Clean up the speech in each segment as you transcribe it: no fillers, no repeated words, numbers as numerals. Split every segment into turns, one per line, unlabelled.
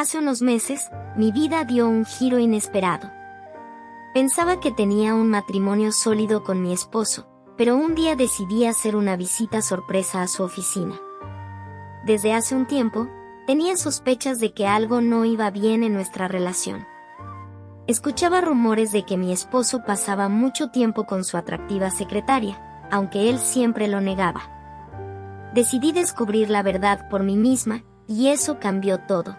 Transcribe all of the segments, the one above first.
Hace unos meses, mi vida dio un giro inesperado. Pensaba que tenía un matrimonio sólido con mi esposo, pero un día decidí hacer una visita sorpresa a su oficina. Desde hace un tiempo, tenía sospechas de que algo no iba bien en nuestra relación. Escuchaba rumores de que mi esposo pasaba mucho tiempo con su atractiva secretaria, aunque él siempre lo negaba. Decidí descubrir la verdad por mí misma, y eso cambió todo.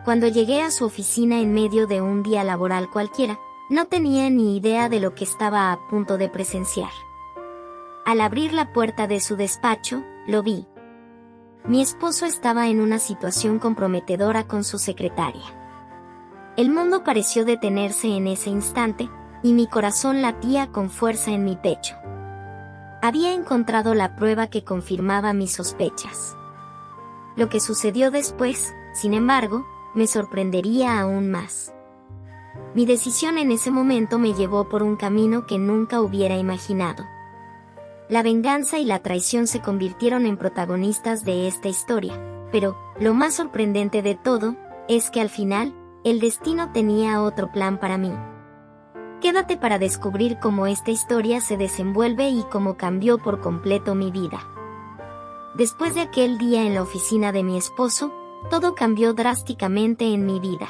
Cuando llegué a su oficina en medio de un día laboral cualquiera, no tenía ni idea de lo que estaba a punto de presenciar. Al abrir la puerta de su despacho, lo vi. Mi esposo estaba en una situación comprometedora con su secretaria. El mundo pareció detenerse en ese instante, y mi corazón latía con fuerza en mi pecho. Había encontrado la prueba que confirmaba mis sospechas. Lo que sucedió después, sin embargo, me sorprendería aún más. Mi decisión en ese momento me llevó por un camino que nunca hubiera imaginado. La venganza y la traición se convirtieron en protagonistas de esta historia, pero, lo más sorprendente de todo, es que al final, el destino tenía otro plan para mí. Quédate para descubrir cómo esta historia se desenvuelve y cómo cambió por completo mi vida. Después de aquel día en la oficina de mi esposo, todo cambió drásticamente en mi vida.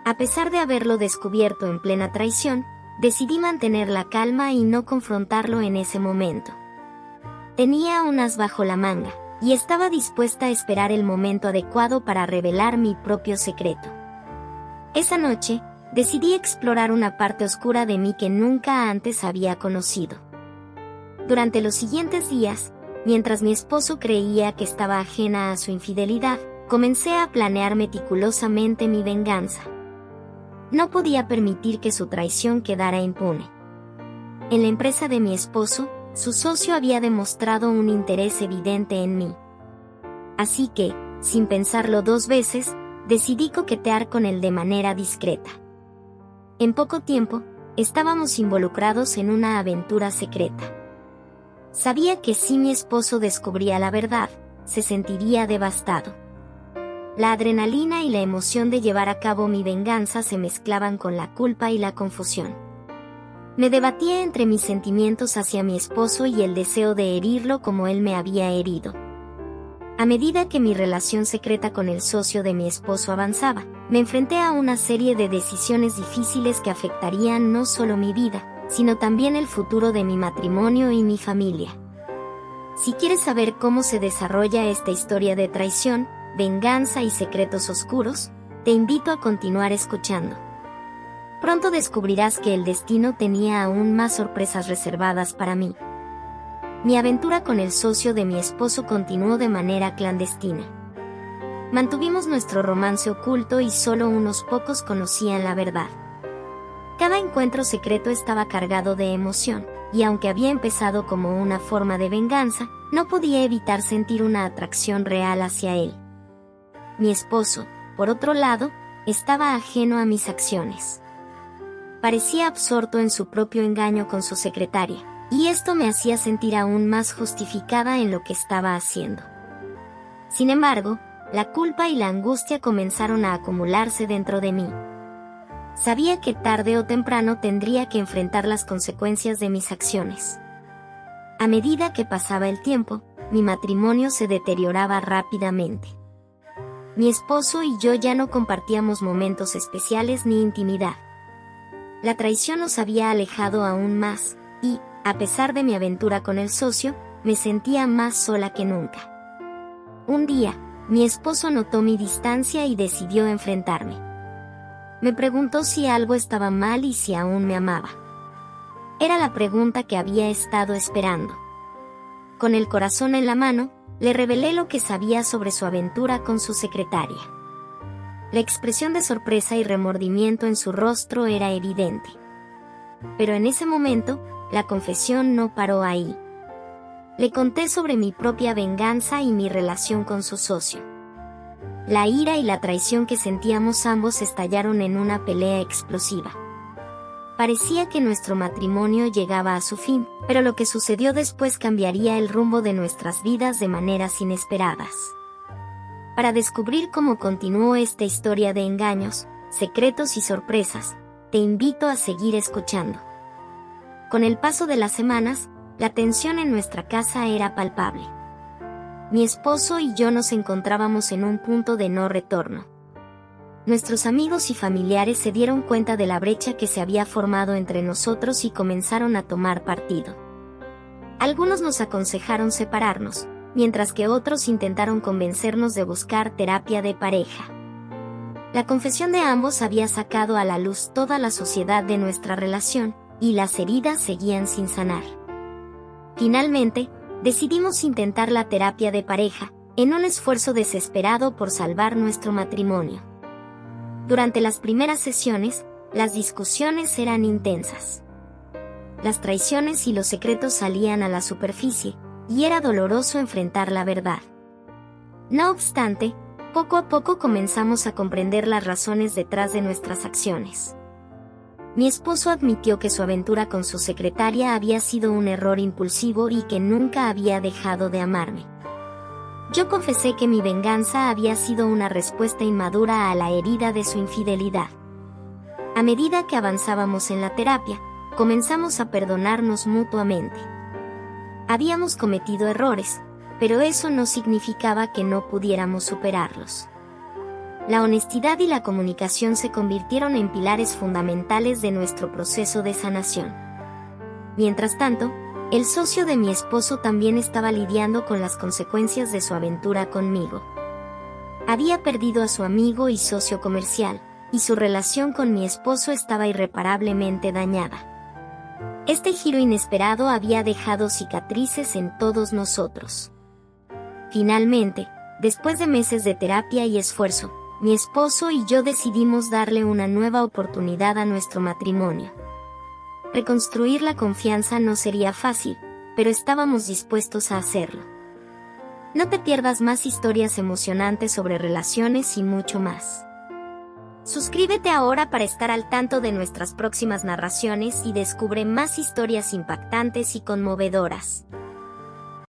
A pesar de haberlo descubierto en plena traición, decidí mantener la calma y no confrontarlo en ese momento. Tenía un as bajo la manga, y estaba dispuesta a esperar el momento adecuado para revelar mi propio secreto. Esa noche, decidí explorar una parte oscura de mí que nunca antes había conocido. Durante los siguientes días, mientras mi esposo creía que estaba ajena a su infidelidad, comencé a planear meticulosamente mi venganza. No podía permitir que su traición quedara impune. En la empresa de mi esposo, su socio había demostrado un interés evidente en mí. Así que, sin pensarlo dos veces, decidí coquetear con él de manera discreta. En poco tiempo, estábamos involucrados en una aventura secreta. Sabía que si mi esposo descubría la verdad, se sentiría devastado. La adrenalina y la emoción de llevar a cabo mi venganza se mezclaban con la culpa y la confusión. Me debatía entre mis sentimientos hacia mi esposo y el deseo de herirlo como él me había herido. A medida que mi relación secreta con el socio de mi esposo avanzaba, me enfrenté a una serie de decisiones difíciles que afectarían no solo mi vida, sino también el futuro de mi matrimonio y mi familia. Si quieres saber cómo se desarrolla esta historia de traición, venganza y secretos oscuros, te invito a continuar escuchando. Pronto descubrirás que el destino tenía aún más sorpresas reservadas para mí. Mi aventura con el socio de mi esposo continuó de manera clandestina. Mantuvimos nuestro romance oculto y solo unos pocos conocían la verdad. Cada encuentro secreto estaba cargado de emoción, y aunque había empezado como una forma de venganza, no podía evitar sentir una atracción real hacia él. Mi esposo, por otro lado, estaba ajeno a mis acciones. Parecía absorto en su propio engaño con su secretaria, y esto me hacía sentir aún más justificada en lo que estaba haciendo. Sin embargo, la culpa y la angustia comenzaron a acumularse dentro de mí. Sabía que tarde o temprano tendría que enfrentar las consecuencias de mis acciones. A medida que pasaba el tiempo, mi matrimonio se deterioraba rápidamente. Mi esposo y yo ya no compartíamos momentos especiales ni intimidad. La traición nos había alejado aún más, y, a pesar de mi aventura con el socio, me sentía más sola que nunca. Un día, mi esposo notó mi distancia y decidió enfrentarme. Me preguntó si algo estaba mal y si aún me amaba. Era la pregunta que había estado esperando. Con el corazón en la mano, le revelé lo que sabía sobre su aventura con su secretaria. La expresión de sorpresa y remordimiento en su rostro era evidente. Pero en ese momento, la confesión no paró ahí. Le conté sobre mi propia venganza y mi relación con su socio. La ira y la traición que sentíamos ambos estallaron en una pelea explosiva. Parecía que nuestro matrimonio llegaba a su fin, pero lo que sucedió después cambiaría el rumbo de nuestras vidas de maneras inesperadas. Para descubrir cómo continuó esta historia de engaños, secretos y sorpresas, te invito a seguir escuchando. Con el paso de las semanas, la tensión en nuestra casa era palpable. Mi esposo y yo nos encontrábamos en un punto de no retorno. Nuestros amigos y familiares se dieron cuenta de la brecha que se había formado entre nosotros y comenzaron a tomar partido. Algunos nos aconsejaron separarnos, mientras que otros intentaron convencernos de buscar terapia de pareja. La confesión de ambos había sacado a la luz toda la suciedad de nuestra relación, y las heridas seguían sin sanar. Finalmente, decidimos intentar la terapia de pareja, en un esfuerzo desesperado por salvar nuestro matrimonio. Durante las primeras sesiones, las discusiones eran intensas. Las traiciones y los secretos salían a la superficie, y era doloroso enfrentar la verdad. No obstante, poco a poco comenzamos a comprender las razones detrás de nuestras acciones. Mi esposo admitió que su aventura con su secretaria había sido un error impulsivo y que nunca había dejado de amarme. Yo confesé que mi venganza había sido una respuesta inmadura a la herida de su infidelidad. A medida que avanzábamos en la terapia, comenzamos a perdonarnos mutuamente. Habíamos cometido errores, pero eso no significaba que no pudiéramos superarlos. La honestidad y la comunicación se convirtieron en pilares fundamentales de nuestro proceso de sanación. Mientras tanto, el socio de mi esposo también estaba lidiando con las consecuencias de su aventura conmigo. Había perdido a su amigo y socio comercial, y su relación con mi esposo estaba irreparablemente dañada. Este giro inesperado había dejado cicatrices en todos nosotros. Finalmente, después de meses de terapia y esfuerzo, mi esposo y yo decidimos darle una nueva oportunidad a nuestro matrimonio. Reconstruir la confianza no sería fácil, pero estábamos dispuestos a hacerlo. No te pierdas más historias emocionantes sobre relaciones y mucho más. Suscríbete ahora para estar al tanto de nuestras próximas narraciones y descubre más historias impactantes y conmovedoras.